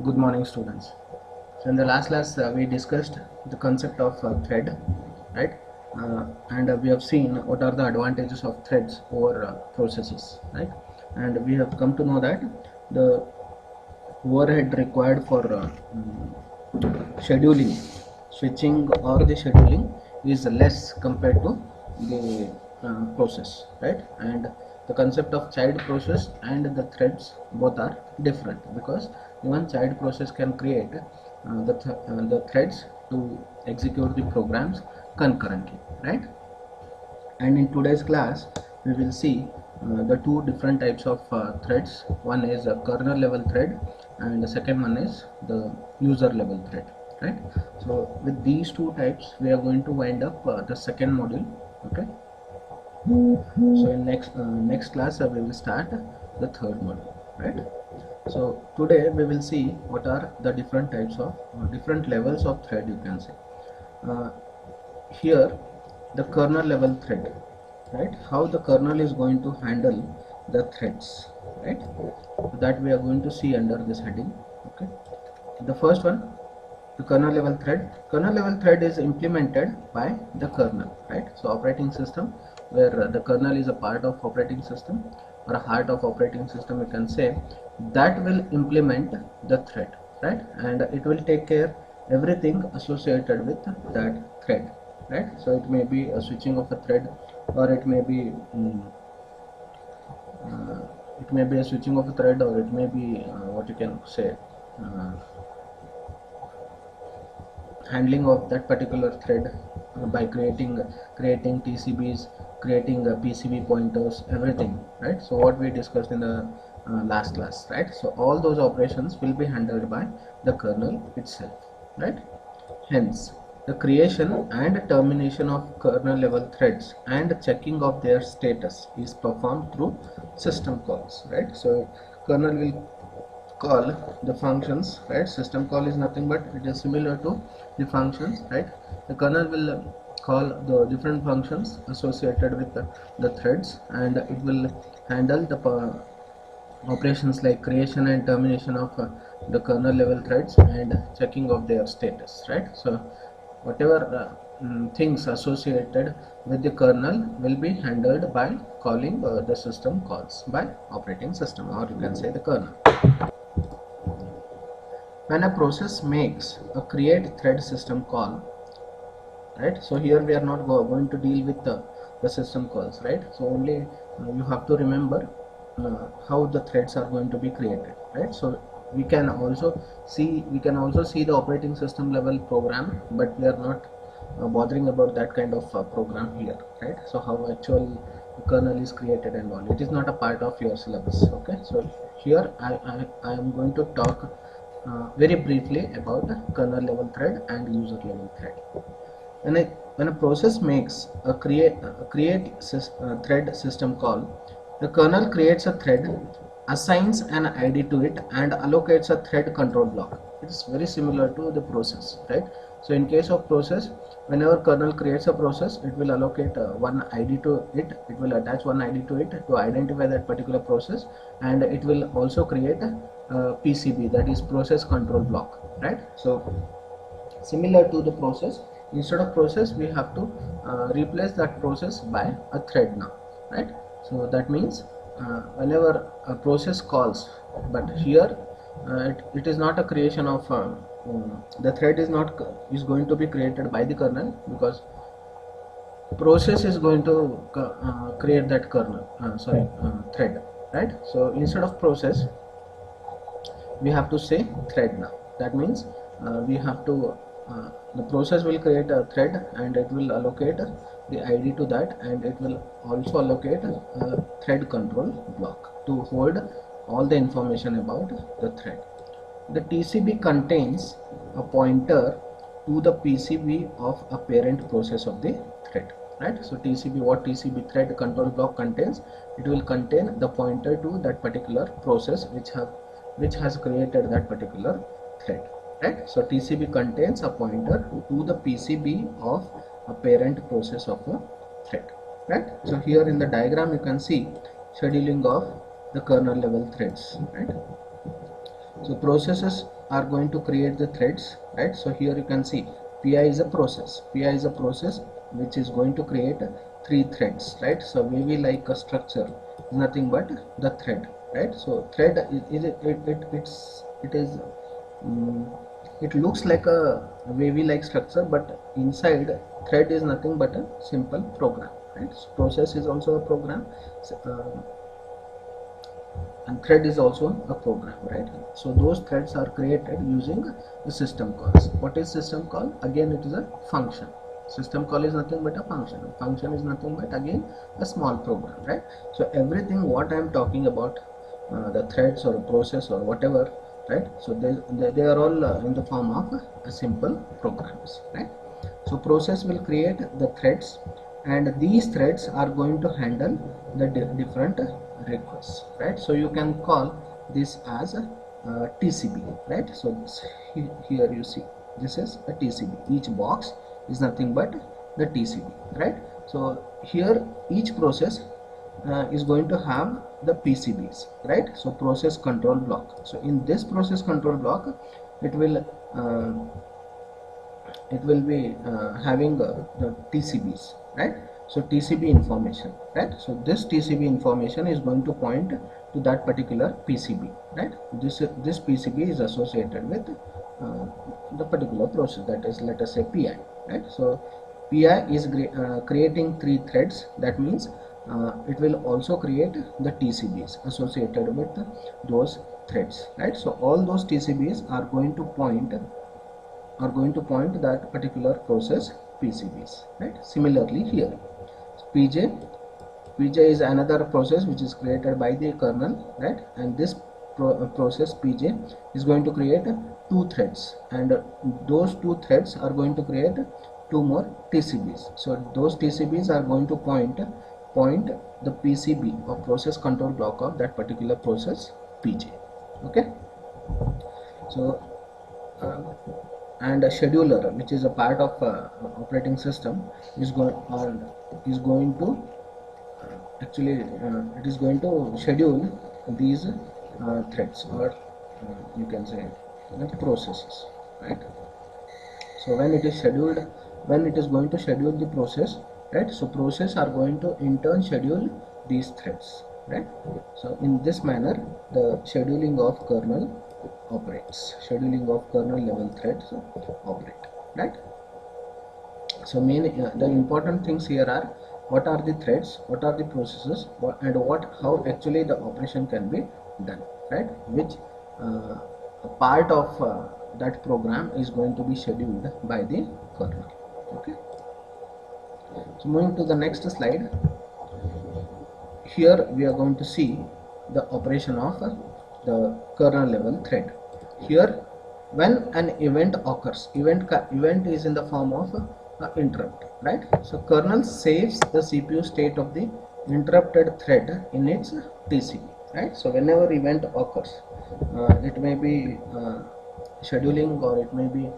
Good morning, students. So in the last class, we discussed the concept of thread, right? And we have seen what are the advantages of threads over processes, right? And we have come to know that the overhead required for scheduling, switching or the scheduling is less compared to the process, right? And the concept of child process and the threads both are different, because even child process can create the threads to execute the programs concurrently, right? And in today's class we will see the two different types of threads. One is a kernel level thread and the second one is the user level thread, right? So with these two types we are going to wind up the second module. Okay, so in next class we will start the third module, right? So today we will see what are the different types of different levels of thread, you can say. uh, Here the kernel level thread, right? How the kernel is going to handle the threads, right? That we are going to see under this heading. Okay, the first one, the kernel level thread. Kernel level thread is implemented by the kernel, right? So operating system, where the kernel is a part of operating system or a heart of operating system, you can say, that will implement the thread, right? And it will take care everything associated with that thread, right? So it may be a switching of a thread, or it may be uh, a switching of a thread, or it may be what you can say, uh, handling of that particular thread by creating TCBs, creating PCB pointers, everything, right? So what we discussed in the last class, right? So all those operations will be handled by the kernel itself, right? Hence the creation and termination of kernel level threads and checking of their status is performed through system calls, right? So kernel will call the functions, right? System call is nothing but it is similar to the functions, right? The kernel will call the different functions associated with the threads, and it will handle the operations like creation and termination of the kernel level threads and checking of their status, right? So whatever things associated with the kernel will be handled by calling the system calls by operating system, or you can say the kernel. When a process makes a create thread system call, right? So here we are not going to deal with the system calls, right? So only you have to remember how the threads are going to be created, right? So we can also see the operating system level program, but we are not bothering about that kind of program here, right? So how actual kernel is created and all, it is not a part of your syllabus. Okay, so here I am going to talk very briefly about kernel level thread and user level thread. When a process makes a thread system call, the kernel creates a thread, assigns an ID to it, and allocates a thread control block. It is very similar to the process, right? So in case of process, whenever kernel creates a process, it will allocate one ID to it. It will attach one ID to it to identify that particular process, and it will also create a PCB, that is process control block, right? So similar to the process, instead of process we have to replace that process by a thread now, right? So that means whenever a process calls, but here it is not a creation of the thread is going to be created by the kernel, because process is going to create that thread, right? So instead of process we have to say thread now. That means we have to the process will create a thread, and it will allocate the ID to that, and it will also allocate a thread control block to hold all the information about the thread. The TCB contains a pointer to the PCB of a parent process of the thread, right? So TCB, what TCB thread control block contains, it will contain the pointer to that particular process which has created that particular thread, right? So TCB contains a pointer to the PCB of a parent process of a thread, right? So here in the diagram you can see scheduling of the kernel level threads, right? So processes are going to create the threads, right? So here you can see pi is a process. Pi is a process which is going to create 3 threads, right? So wavy like a structure is nothing but the thread, right? So thread mm, it looks like a wavy like structure, but inside thread is nothing but a simple program, right? So process is also a program, and thread is also a program, right? So those threads are created using the system calls. What is system call? Again, it is a function. System call is nothing but a function. Function is nothing but again a small program, right? So everything what I am talking about, the threads or a process or whatever, right? So they are all in the form of a simple programs, right? So process will create the threads, and these threads are going to handle the different requests, right? So you can call this as a TCB, right? So here you see this is a TCB. Each box is nothing but the TCB, right? So here each process is going to have the PCBs, right? So process control block. So in this process control block, it will be having the TCBs, right? So TCB information, right? So this TCB information is going to point to that particular PCB, right? This PCB is associated with the particular process, that is, let us say PI, right? So PI is creating 3 threads. That means it will also create the TCBs associated with those threads, right? So all those TCBs are going to point that particular process PCBs, right? Similarly here, PJ is another process which is created by the kernel, right? And this process PJ is going to create 2 threads, and those 2 threads are going to create 2 more TCBs. So those TCBs are going to point the PCB or process control block of that particular process PJ. Okay, so and a scheduler, which is a part of operating system, is going to actually it is going to schedule these threads, or you can say the processes, right? So when it is going to schedule the process, right? So process are going to in turn schedule these threads, right? So in this manner the scheduling of kernel scheduling of kernel level threads operate, right? So the important things here are what are the threads, what are the processes, and how actually the operation can be done, right? Which part of that program is going to be scheduled by the kernel. Okay, so moving to the next slide, here we are going to see the operation of the kernel level thread. Here, when an event occurs, event is in the form of interrupt, right? So kernel saves the CPU state of the interrupted thread in its TCB, right? So whenever event occurs, it may be scheduling, or it may be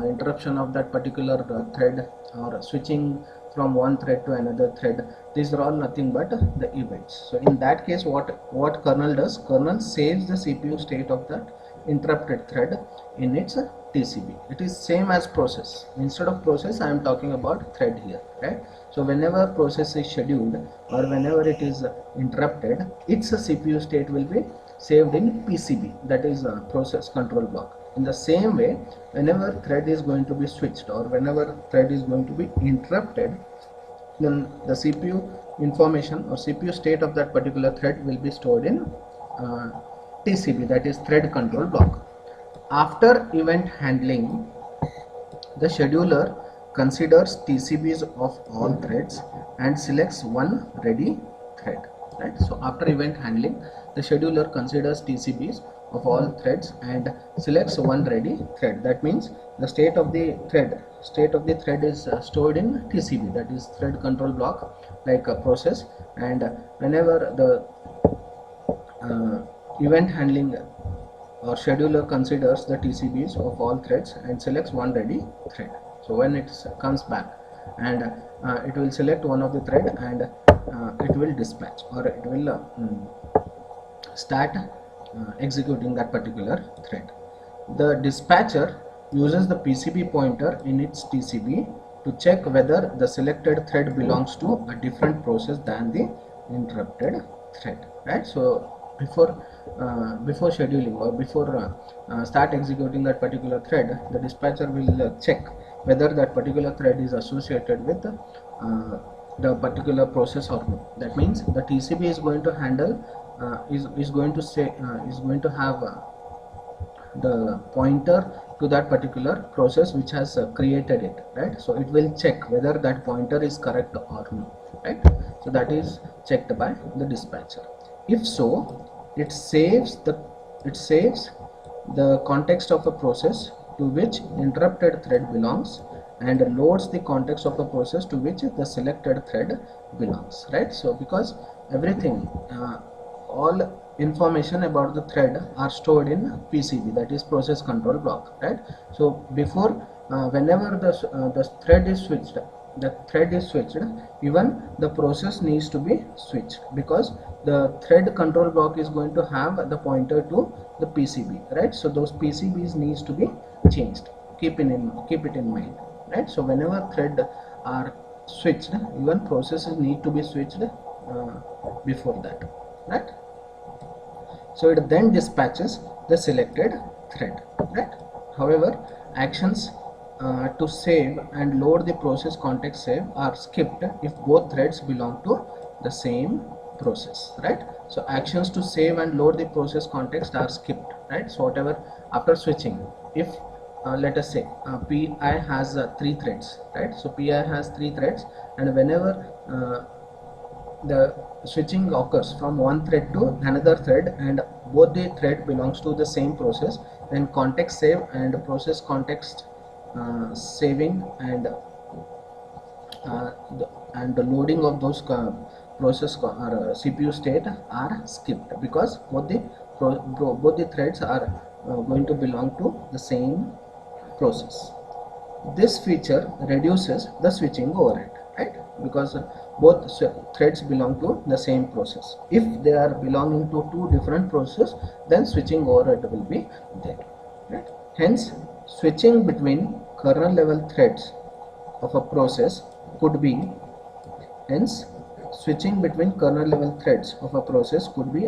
interruption of that particular thread, or switching from one thread to another thread. These are all nothing but the events. So in that case, what kernel does, kernel saves the CPU state of that interrupted thread in its TCB. It is same as process. Instead of process, I am talking about thread here, right? So whenever process is scheduled, or whenever it is interrupted, its CPU state will be saved in PCB, that is process control block. In the same way, whenever thread is going to be switched, or whenever thread is going to be interrupted, then the CPU information or CPU state of that particular thread will be stored in TCB, that is thread control block. After event handling, the scheduler considers TCBs of all threads and selects one ready thread, right? So after event handling, the scheduler considers TCBs of all threads and selects one ready thread. That means the state of the thread is stored in TCB, that is thread control block, like a process, and whenever the event handling or scheduler considers the TCBs of all threads and selects one ready thread. So when it comes back, and it will select one of the thread, and it will dispatch, or it will start executing that particular thread. The dispatcher uses the PCB pointer in its TCB to check whether the selected thread belongs to a different process than the interrupted thread, right? So before scheduling or before start executing that particular thread, the dispatcher will check whether that particular thread is associated with the particular process or not. That means the TCB is going to handle is going to say is going to have the pointer to that particular process which has created it, right? So it will check whether that pointer is correct or no, right? So that is checked by the dispatcher. If so, it saves the context of a process to which interrupted thread belongs and loads the context of a process to which the selected thread belongs, right? So because everything all information about the thread are stored in PCB, that is process control block, right? So before whenever the thread is switched, even the process needs to be switched, because the thread control block is going to have the pointer to the PCB, right? So those PCBs needs to be changed. Keep it in mind, right? So whenever thread are switched, even processes need to be switched before that, right? So it then dispatches the selected thread, right? However, actions to save and load the process context save are skipped if both threads belong to the same process, right? So actions to save and load the process context are skipped, right? So whatever after switching, if let us say PI has 3 threads, right? So PI has 3 threads, and whenever the switching occurs from one thread to another thread and both the thread belongs to the same process, then context save and process context saving and the loading of those process or CPU state are skipped, because both the threads are going to belong to the same process. This feature reduces the switching overhead, right? Because both threads belong to the same process. If they are belonging to 2 different processes, then switching overhead will be there, right? Hence, switching between kernel level threads of a process could be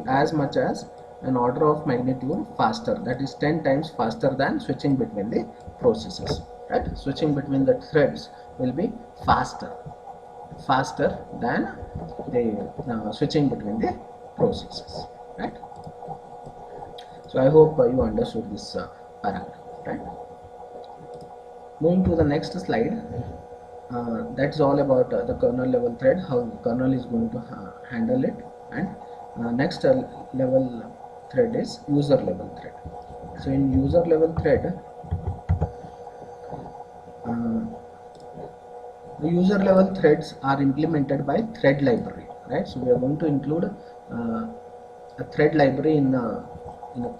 as much as an order of magnitude faster, that is 10 times faster than switching between the processes, right? Switching between the threads will be faster than the switching between the processes, right? So I hope you understood this paragraph, right? Moving to the next slide, that's all about the kernel level thread, how kernel is going to handle it, and next level thread is user level thread. So in user level thread, the user level threads are implemented by thread library, right? So we are going to include a thread library in a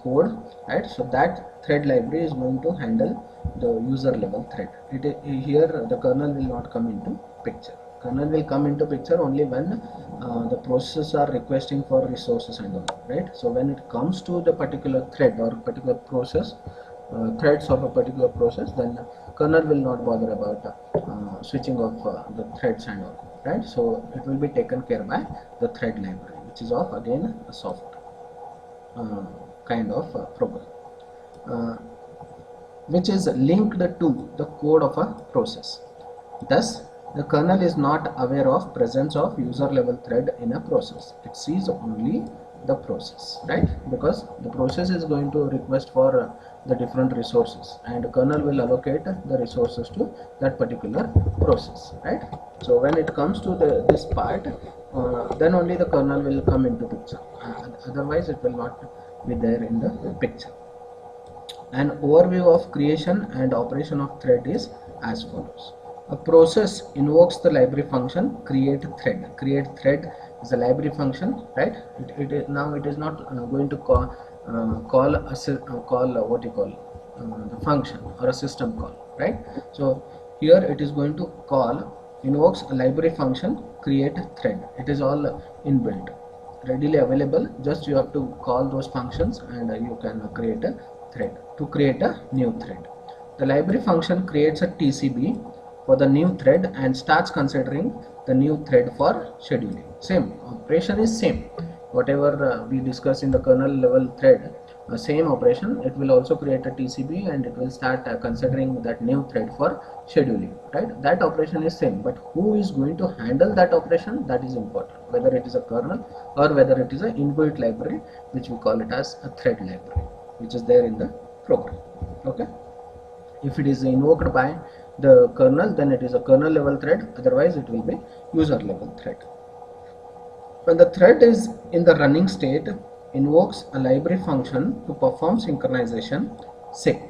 code, right? So that thread library is going to handle the user level thread. Here the kernel will not come into picture. Kernel will come into picture only when the processes are requesting for resources and all, right? So when it comes to the particular thread or particular process, threads of a particular process, then kernel will not bother about switching of the threads and all, right? So it will be taken care by the thread library, which is of again a soft kind of program, which is linked to the code of a process. Thus, the kernel is not aware of presence of user level thread in a process. It sees only the process, right? Because the process is going to request for the different resources, and kernel will allocate the resources to that particular process, right? So when it comes to this part, then only the kernel will come into picture. Otherwise, it will not be there in the picture. An overview of creation and operation of thread is as follows. A process invokes the library function create thread. Create thread is a library function, right? Now it is not going to call the function or a system call, right? So here it is going to invokes a library function create thread. It is all inbuilt, readily available. Just you have to call those functions and you can create a thread to create a new thread. The library function creates a TCB for the new thread and starts considering the new thread for scheduling. Same operation is same. Whatever we discuss in the kernel level thread, same operation. It will also create a TCB and it will start considering that new thread for scheduling. Right? That operation is same, but who is going to handle that operation? That is important. Whether it is a kernel or whether it is an inbuilt library, which we call it as a thread library, which is there in the program. Okay. If it is invoked by the kernel, then it is a kernel level thread, otherwise it will be user level thread. When the thread is in the running state, invokes a library function to perform synchronization. Say,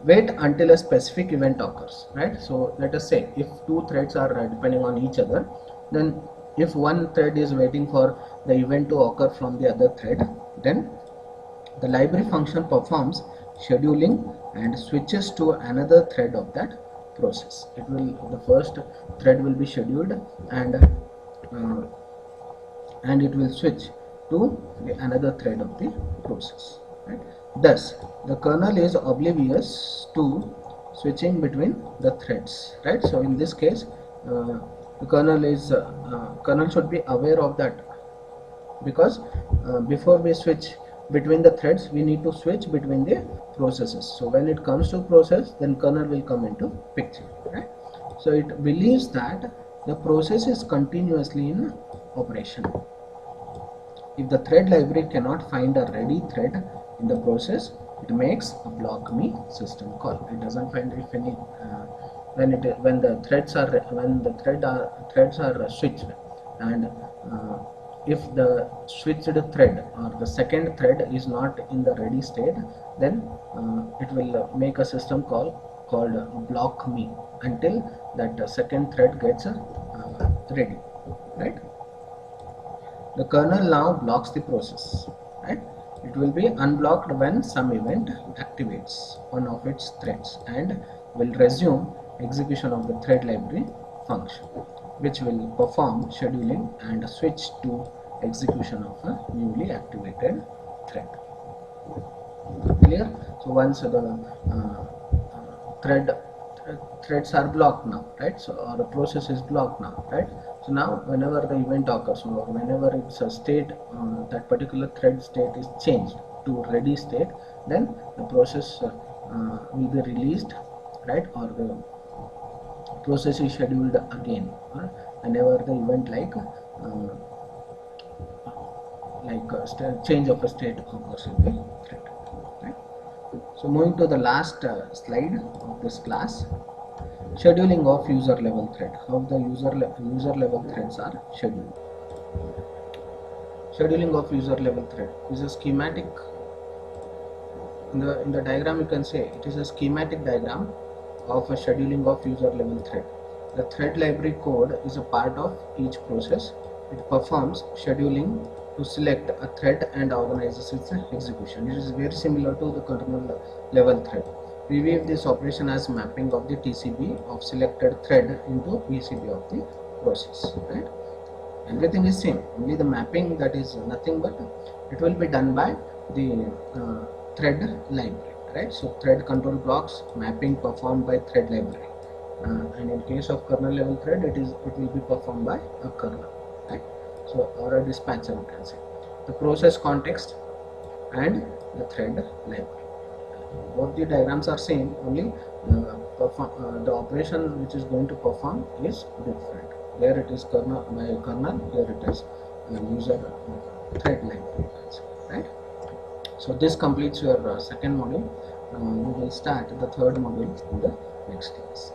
wait until a specific event occurs, right? So let us say if two threads are depending on each other, then if one thread is waiting for the event to occur from the other thread, then the library function performs scheduling and switches to another thread of that process. The first thread will be scheduled and it will switch to another thread of the process. Right? Thus, the kernel is oblivious to switching between the threads. Right? So in this case, the kernel should be aware of that, because before we switch between the threads, we need to switch between the processes. So when it comes to process, then kernel will come into picture. Right? So it believes that the process is continuously in operation. If the thread library cannot find a ready thread in the process, it makes a block me system call. It doesn't find if any when the threads are switched, and if the switched thread or the second thread is not in the ready state, then it will make a system call called block me until that second thread gets ready. Right? The kernel now blocks the process. Right? It will be unblocked when some event activates one of its threads and will resume execution of the thread library function, which will perform scheduling and switch to execution of a newly activated thread. Clear? So once the threads are blocked now, right? So or the process is blocked now, right? So now whenever the event occurs or whenever it's a state, that particular thread state is changed to ready state, then the process will be released, right? Or the process is scheduled again whenever the event change of a state occurs in the thread. Right? So moving to the last slide of this class, scheduling of user level thread. How the user level threads are scheduled. Scheduling of user level thread is a schematic. In the diagram you can say it is a schematic diagram of a scheduling of user level thread. The thread library code is a part of each process. It performs scheduling to select a thread and organizes its execution. It is very similar to the kernel level thread. We view this operation as mapping of the TCB of selected thread into PCB of the process. Right? Everything is same. Only the mapping, that is nothing but it will be done by the thread library. Right? So thread control blocks mapping performed by thread library, and in case of kernel level thread, it will be performed by a kernel. Right? So or a dispatcher, you can say. The process context and the thread library. Both the diagrams are same, only the operation which is going to perform is different. Here it is kernel by kernel, here it is user thread library. Right? So this completes your second module. We will start the third module in the next class.